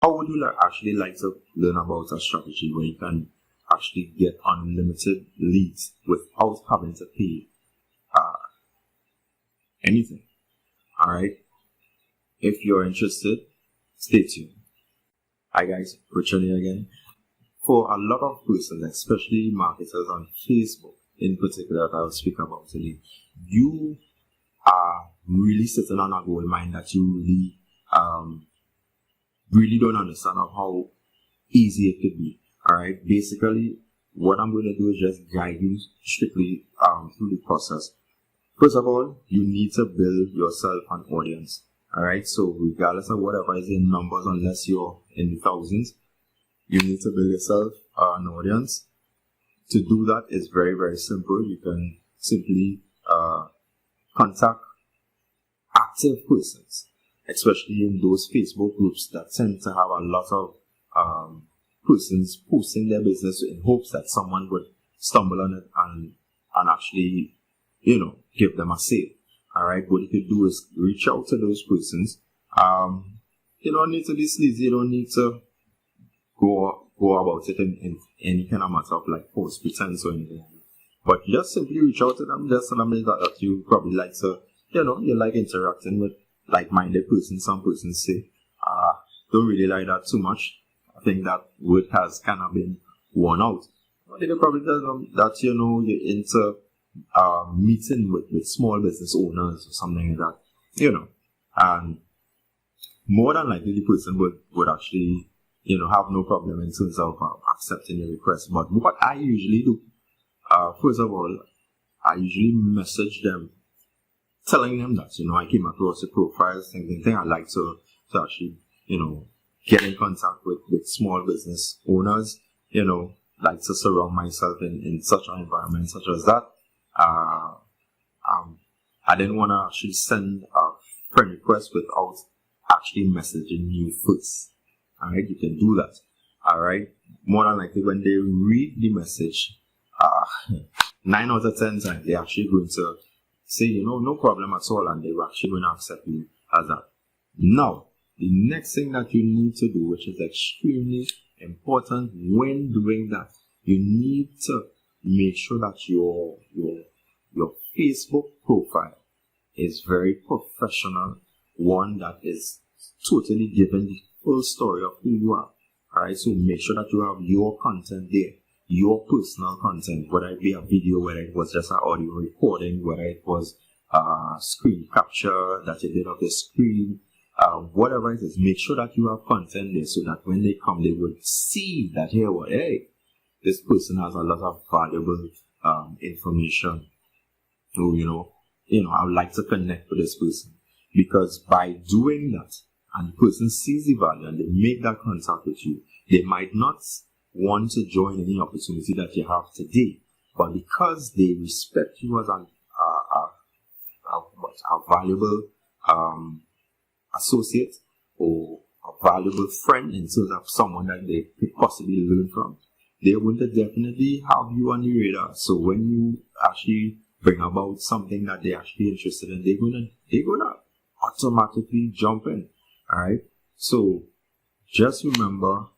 How would you actually like to learn about a strategy where you can actually get unlimited leads without having to pay anything? All right. If you're interested, stay tuned. Hi guys, Richard here again. For a lot of persons, especially marketers on Facebook in particular that I'll speak about today, you are really sitting on a gold mine that you really don't understand of how easy it could be. Alright, basically what I'm going to do is just guide you strictly through the process. First of all, you need to build yourself an audience. Alright, so regardless of whatever is in numbers, unless you're in the thousands, you need to build yourself an audience. To do that is very, very simple. You can simply contact active persons, especially in those Facebook groups that tend to have a lot of persons posting their business in hopes that someone would stumble on it and actually, give them a sale. Alright, what you could do is reach out to those persons. You don't need to be sleazy, you don't need to go about it in any kind of matter of like false pretense or anything. But just simply reach out to them, just tell them that you probably like to, you like interacting with like-minded persons. Some persons say, don't really like that too much. I think that word has kind of been worn out. But you could probably tell them that, you're into meeting with small business owners or something like that, and more than likely the person would actually, have no problem in terms of accepting your request. But what I usually do, first of all, I usually message them, telling them that, I came across the profiles, thing. I'd like to actually, get in contact with small business owners, like to surround myself in such an environment such as that. I didn't want to actually send a friend request without actually messaging you first. Alright, you can do that. Alright, more than likely when they read the message, 9 out of 10 times they're actually going to say, no problem at all, and they're actually going to accept you as that. Now, the next thing that you need to do, which is extremely important when doing that, you need to make sure that your Facebook profile is very professional, one that is totally giving the full story of who you are. Alright, so make sure that you have your content there, your personal content, whether it be a video, whether it was just an audio recording, whether it was screen capture that you did of the screen, whatever it is, make sure that you have content there so that when they come, they would see that, hey, this person has a lot of valuable information. So, I would like to connect with this person. Because by doing that, and the person sees the value and they make that contact with you, they might not want to join any opportunity that you have today. But because they respect you as a valuable associate or a valuable friend in terms of someone that they could possibly learn from, they will definitely have you on the radar. So when you actually bring about something that they're actually interested in, they're gonna automatically jump in. Alright? So just remember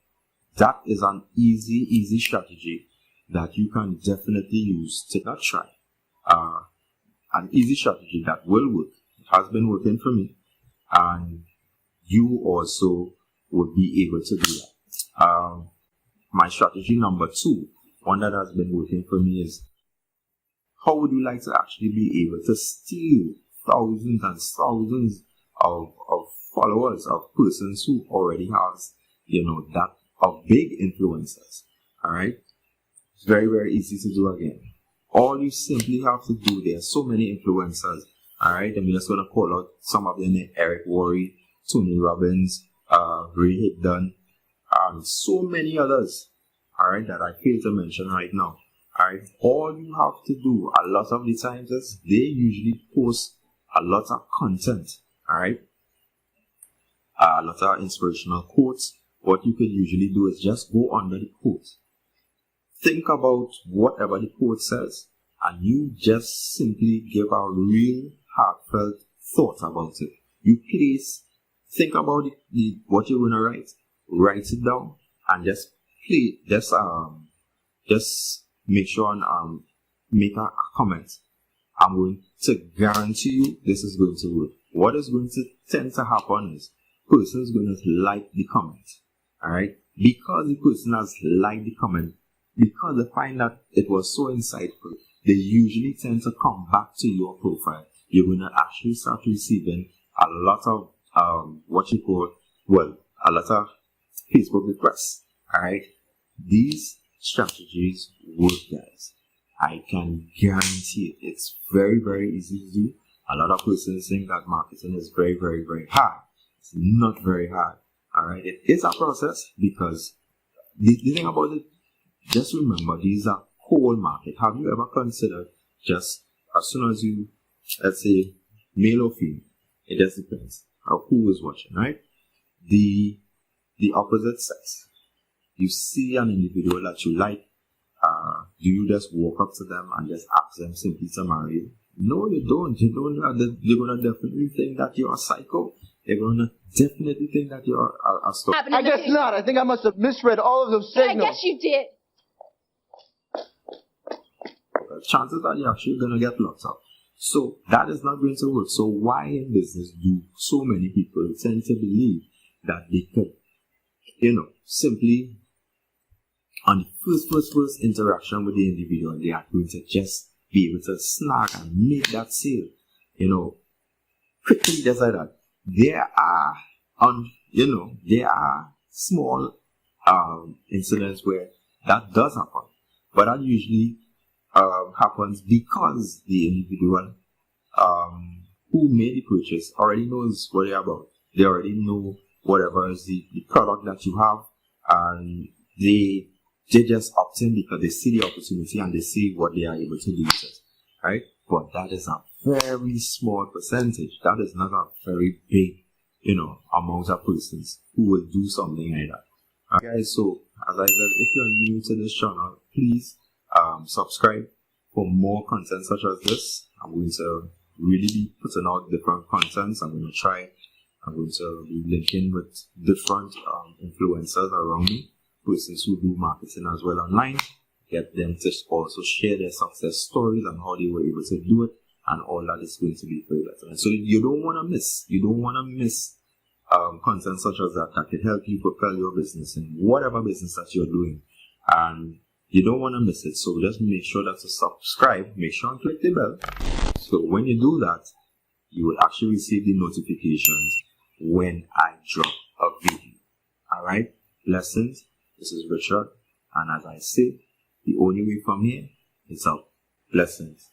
that is an easy strategy that you can definitely use to not try. An easy strategy that will work. It has been working for me, and you also would be able to do that. My strategy number 2, one that has been working for me, is how would you like to actually be able to steal thousands and thousands of followers, of persons who already have, that of big influencers. Alright? It's very, very easy to do again. All you simply have to do, there are so many influencers. Alright? I'm just going to call out some of them: Eric Worre, Tony Robbins, Ray Higdon, and so many others. Alright, that I fail to mention right now. Alright, all you have to do a lot of the times is they usually post a lot of content. Alright, a lot of inspirational quotes. What you can usually do is just go under the quote, think about whatever the quote says, and you just simply give a real heartfelt thought about it. Think about what you're going to write. write it down and just play, just make sure and make a comment. I'm going to guarantee you this is going to work. What is going to tend to happen is person is going to like the comment. Alright? Because the person has liked the comment, because they find that it was so insightful, they usually tend to come back to your profile. You're going to actually start receiving a lot of a lot of Facebook requests. Alright? These strategies work, guys. I can guarantee it. It's very, very easy to do. A lot of persons think that marketing is very, very, very hard. It's not very hard. Alright, it is a process because the thing about it, just remember, these are cold market. Have you ever considered just as soon as you, let's say, male or female, it just depends of who is watching, right? The opposite sex. You see an individual that you like, do you just walk up to them and just ask them simply to marry you? No, you don't. They're going to definitely think that you're a psycho. They're going to definitely think that you're a stalker. I guess not. I think I must have misread all of those signals. I guess you did. Chances are you're actually going to get locked up. So that is not going to work. So why in business do so many people tend to believe that they could, simply on the first interaction with the individual, they are going to just be able to snag and make that sale, quickly just like that. There are small incidents where that does happen, but that usually happens because the individual who made the purchase already knows what they're about. They already know whatever is the product that you have, and they just opt in because they see the opportunity and they see what they are able to do with it, right? But that is a very small percentage. That is not a very big, amount of persons who will do something like that. Guys, so as I said, if you're new to this channel, please subscribe for more content such as this. I'm going to really be putting out different contents. I'm going to be linking with different influencers around me, persons who do marketing as well online, get them to also share their success stories and how they were able to do it, and all that is going to be very better. And so you don't want to miss content such as that can help you propel your business in whatever business that you're doing, and you don't want to miss it. So just make sure that you subscribe, make sure and click the bell, so when you do that, you will actually receive the notifications when I drop a video. Alright, blessings. This is Richard, and as I say, the only way from here is up. Blessings.